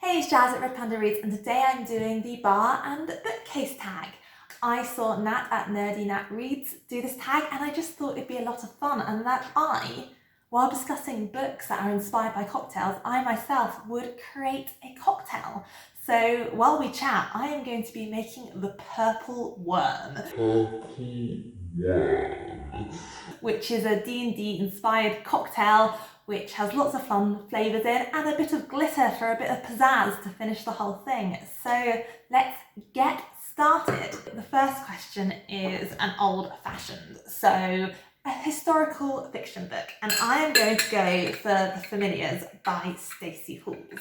Hey, it's Jazz at Red Panda Reads, and today I'm doing the bar and bookcase tag. I saw Nat at Nerdy Nat Reads do this tag, and I just thought it'd be a lot of fun, and that while discussing books that are inspired by cocktails, I myself would create a cocktail. So while we chat, I am going to be making the Purple Worm, which is a D&D inspired cocktail which has lots of fun flavours in and a bit of glitter for a bit of pizzazz to finish the whole thing. So let's get started. The first question is an old-fashioned, so a historical fiction book, and I am going to go for The Familiars by Stacey Halls.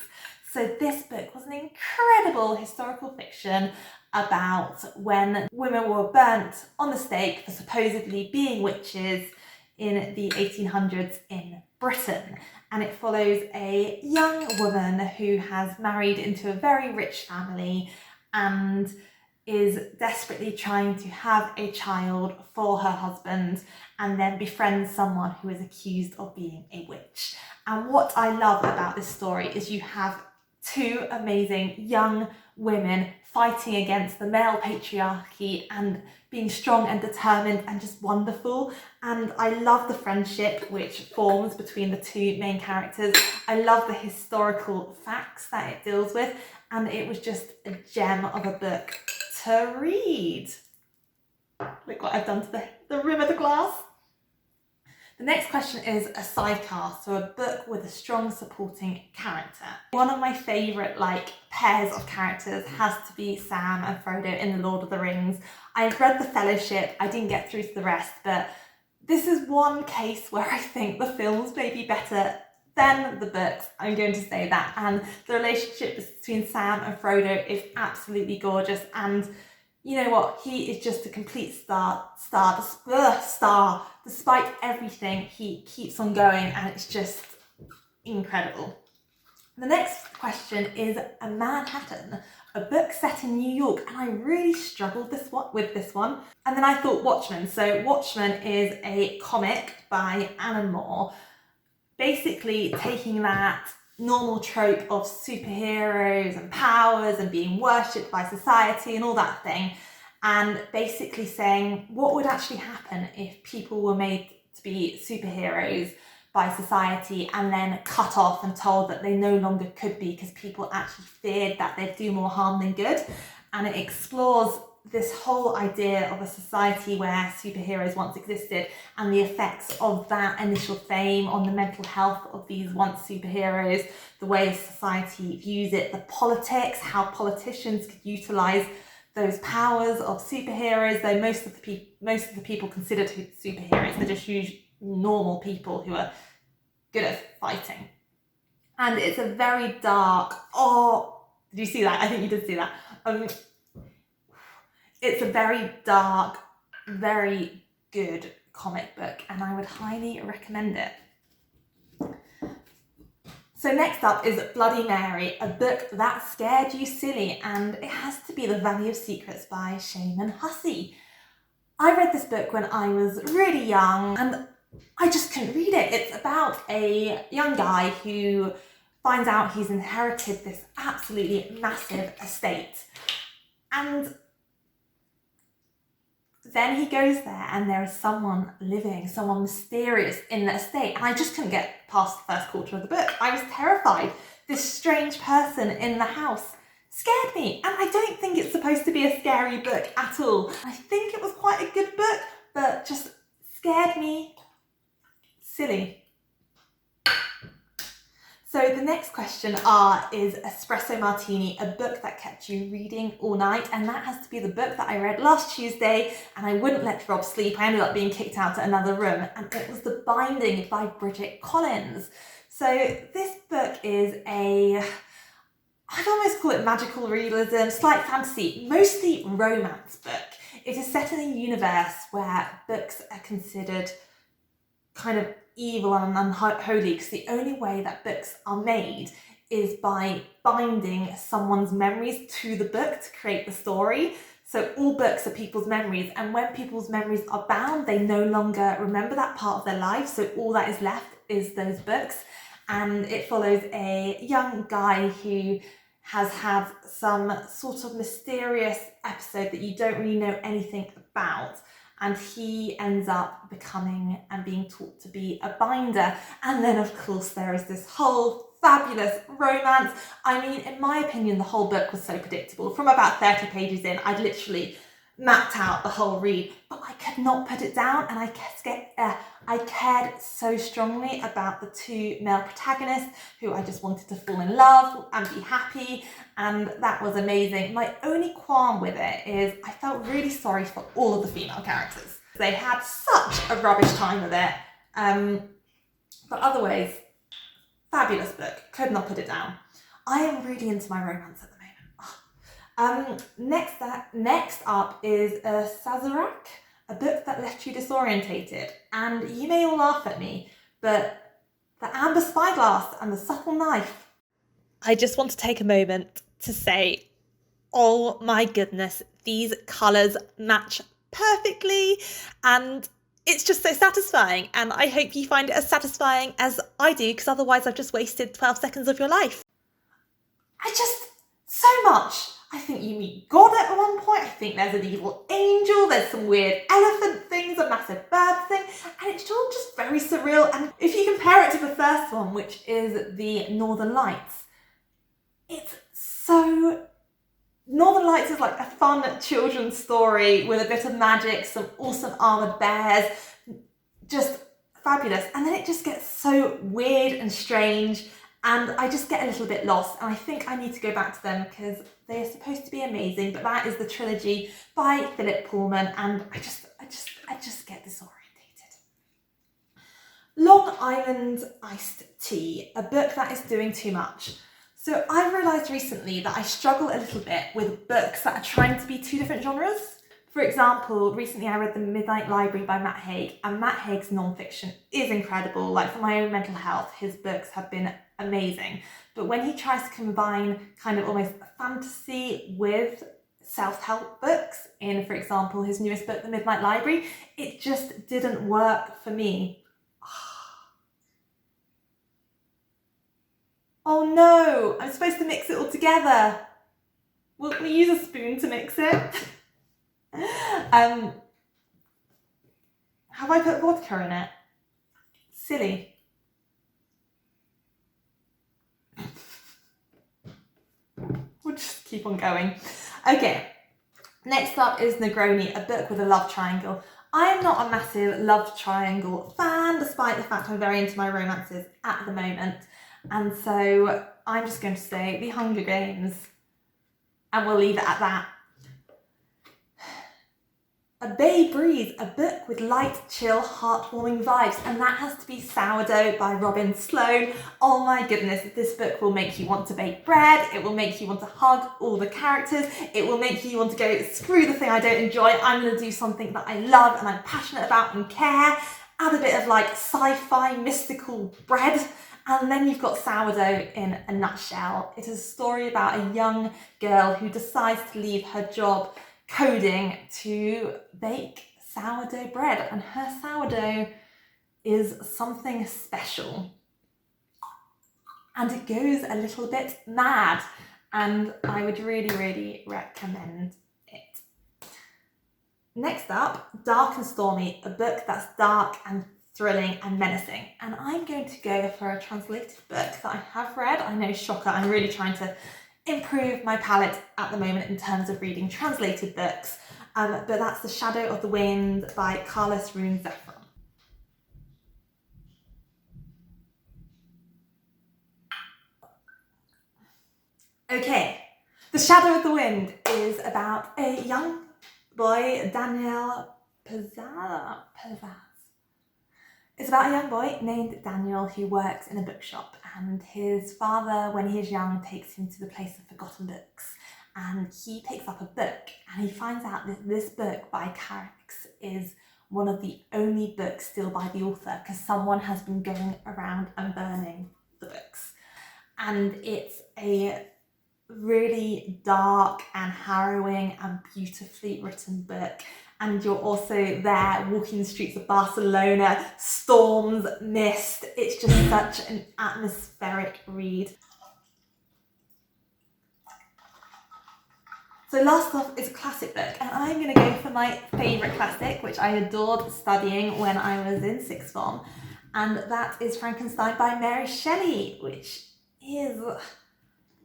So this book was an incredible historical fiction about when women were burnt on the stake for supposedly being witches in the 1800s in Britain. And it follows a young woman who has married into a very rich family and is desperately trying to have a child for her husband, and then befriends someone who is accused of being a witch. And what I love about this story is you have two amazing young women fighting against the male patriarchy and being strong and determined and just wonderful. And I love the friendship which forms between the two main characters. I love the historical facts that it deals with, and it was just a gem of a book to read. Look what I've done to the rim of the glass. The next question is a sidecar, so a book with a strong supporting character. One of my favourite pairs of characters has to be Sam and Frodo in The Lord of the Rings. I've read The Fellowship, I didn't get through to the rest, but this is one case where I think the films may be better than the books, I'm going to say that. And the relationship between Sam and Frodo is absolutely gorgeous, and you know what, he is just a complete star. Despite everything, he keeps on going, and it's just incredible. The next question is A Manhattan, a book set in New York, and I really struggled with this one. And then I thought Watchman. So Watchman is a comic by Anna Moore, basically taking that normal trope of superheroes and powers and being worshipped by society and all that thing, and basically saying what would actually happen if people were made to be superheroes by society and then cut off and told that they no longer could be because people actually feared that they'd do more harm than good. And it explores this whole idea of a society where superheroes once existed and the effects of that initial fame on the mental health of these once superheroes, the way society views it, the politics, how politicians could utilise those powers of superheroes, though most of the people considered superheroes, they're just normal people who are good at fighting. And it's a very dark, did you see that? I think you did see that. It's a very dark, very good comic book, and I would highly recommend it. So next up is Bloody Mary, a book that scared you silly, and it has to be The Valley of Secrets by Shaman Hussey. I read this book when I was really young, and I just couldn't read it. It's about a young guy who finds out he's inherited this absolutely massive estate, and then he goes there and there is someone mysterious in the estate, and I just couldn't get past the first quarter of the book. I was terrified. This strange person in the house scared me, and I don't think it's supposed to be a scary book at all. I think it was quite a good book, but just scared me silly. So the next question is Espresso Martini, a book that kept you reading all night, and that has to be the book that I read last Tuesday, and I wouldn't let Rob sleep. I ended up being kicked out to another room, and it was The Binding by Bridget Collins. So this book is I'd almost call it magical realism, slight fantasy, mostly romance book. It is set in a universe where books are considered kind of evil and unholy, because the only way that books are made is by binding someone's memories to the book to create the story. So all books are people's memories, and when people's memories are bound, they no longer remember that part of their life, so all that is left is those books. And it follows a young guy who has had some sort of mysterious episode that you don't really know anything about, and he ends up becoming and being taught to be a binder. And then of course there is this whole fabulous romance. I mean, in my opinion, the whole book was so predictable. From about 30 pages in, I'd literally mapped out the whole read, but I could not put it down, and I cared so strongly about the two male protagonists who I just wanted to fall in love and be happy, and that was amazing. My only qualm with it is I felt really sorry for all of the female characters. They had such a rubbish time with it, but otherwise, fabulous book, could not put it down. I am really into my romance at the moment. Next up is Sazerac, a book that left you disorientated. And you may all laugh at me, but the amber spyglass and the supple knife. I just want to take a moment to say, oh my goodness, these colours match perfectly, and it's just so satisfying, and I hope you find it as satisfying as I do, because otherwise I've just wasted 12 seconds of your life. So much. I think you meet God at one point, I think there's an evil angel, there's some weird elephant things, a massive bird thing, and it's all just very surreal. And if you compare it to the first one, which is the Northern Lights, it's so... Northern Lights is like a fun children's story with a bit of magic, some awesome armoured bears, just fabulous. And then it just gets so weird and strange, and I just get a little bit lost, and I think I need to go back to them because they are supposed to be amazing. But that is the trilogy by Philip Pullman, and I just get disorientated. Long Island Iced Tea, a book that is doing too much. So I've realised recently that I struggle a little bit with books that are trying to be two different genres. For example, recently I read The Midnight Library by Matt Haig, and Matt Haig's non-fiction is incredible. Like, for my own mental health, his books have been amazing. But when he tries to combine kind of almost fantasy with self-help books in, for example, his newest book, The Midnight Library, it just didn't work for me. Oh no, I'm supposed to mix it all together. Will we use a spoon to mix it? Have I put vodka in it? Silly. We'll just keep on going. Okay, next up is Negroni, a book with a love triangle. I am not a massive love triangle fan, despite the fact I'm very into my romances at the moment. And so I'm just going to say The Hunger Games, and we'll leave it at that. A Bay Breeze, a book with light, chill, heartwarming vibes, and that has to be Sourdough by Robin Sloan. Oh my goodness, this book will make you want to bake bread, it will make you want to hug all the characters, it will make you want to go, screw the thing I don't enjoy, I'm going to do something that I love and I'm passionate about and care. Add a bit of like sci-fi mystical bread, and then you've got Sourdough in a nutshell. It is a story about a young girl who decides to leave her job coding to bake sourdough bread, and her sourdough is something special. And it goes a little bit mad, and I would really, really recommend it. Next up, Dark and Stormy, a book that's dark and thrilling and menacing. And I'm going to go for a translated book that I have read. I know, shocker, I'm really trying to improve my palette at the moment in terms of reading translated books. But that's The Shadow of the Wind by Carlos Ruiz Zafón. Okay, The Shadow of the Wind is about a young boy, Daniel Pazaz. It's about a young boy named Daniel who works in a bookshop, and his father, when he is young, takes him to the place of forgotten books, and he picks up a book and he finds out that this book by Carrick's is one of the only books still by the author, because someone has been going around and burning the books. And it's a really dark and harrowing and beautifully written book. And you're also there walking the streets of Barcelona, storms, mist. It's just such an atmospheric read. So last off is a classic book, and I'm going to go for my favourite classic, which I adored studying when I was in sixth form, and that is Frankenstein by Mary Shelley, which is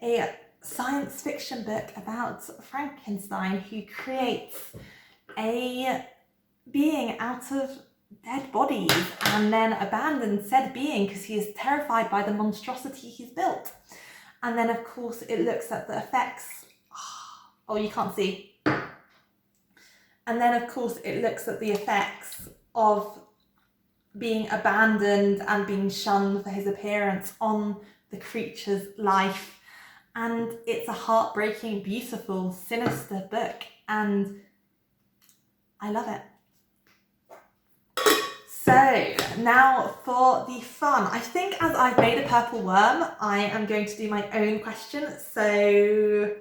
a science fiction book about Frankenstein, who creates a being out of dead bodies and then abandons said being because he is terrified by the monstrosity he's built. And then of course it looks at the effects. Oh, you can't see. And then of course it looks at the effects of being abandoned and being shunned for his appearance on the creature's life. And it's a heartbreaking, beautiful, sinister book, and I love it. So now for the fun. I think as I've made a purple worm, I am going to do my own question. So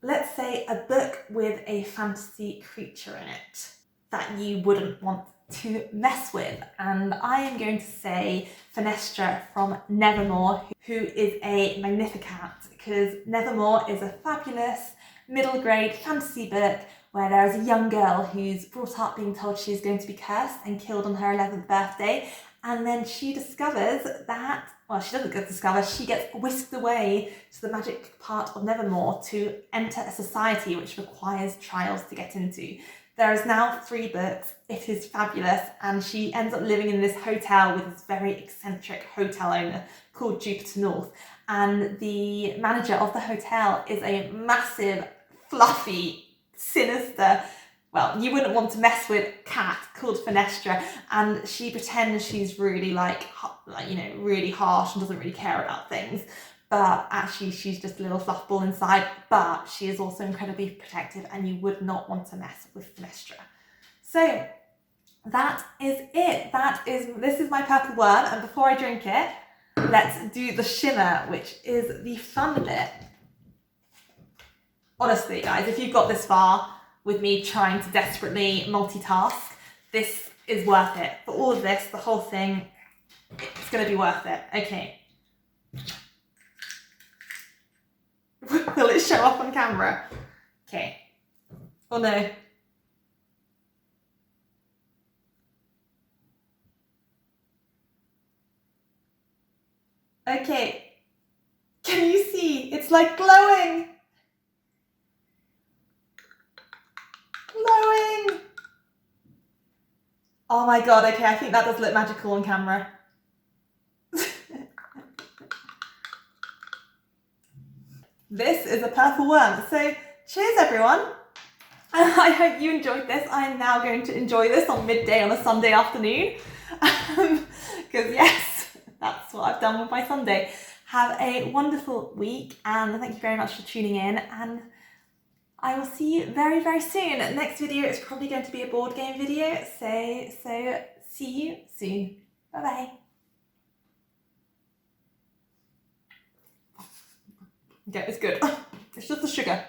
let's say a book with a fantasy creature in it that you wouldn't want to mess with. And I am going to say Fenestra from Nevermore, who is a Magnificat, because Nevermore is a fabulous middle grade fantasy book where there is a young girl who's brought up being told she's going to be cursed and killed on her 11th birthday. And then she discovers that, well, she doesn't discover, she gets whisked away to the magic part of Nevermore to enter a society which requires trials to get into. There is now 3 books, it is fabulous, and she ends up living in this hotel with this very eccentric hotel owner called Jupiter North. And the manager of the hotel is a massive, fluffy, sinister, well, you wouldn't want to mess with cat called Fenestra, and she pretends she's really really harsh and doesn't really care about things, but actually she's just a little fluff ball inside, but she is also incredibly protective and you would not want to mess with Fenestra. So that is it. This is my purple worm, and before I drink it, let's do the shimmer, which is the fun bit. Honestly, guys, if you've got this far with me trying to desperately multitask, this is worth it. For all of this, the whole thing, it's going to be worth it. Okay. Will it show up on camera? Okay. Oh no. Okay. Can you see? It's like glowing. Glowing! Oh my god, okay, I think that does look magical on camera. This is a purple worm. So, cheers everyone. I hope you enjoyed this. I am now going to enjoy this on midday on a Sunday afternoon. Because yes, that's what I've done with my Sunday. Have a wonderful week, and thank you very much for tuning in, and I will see you very, very soon. Next video is probably going to be a board game video, so see you soon. Bye-bye. Okay, it's good. It's just the sugar.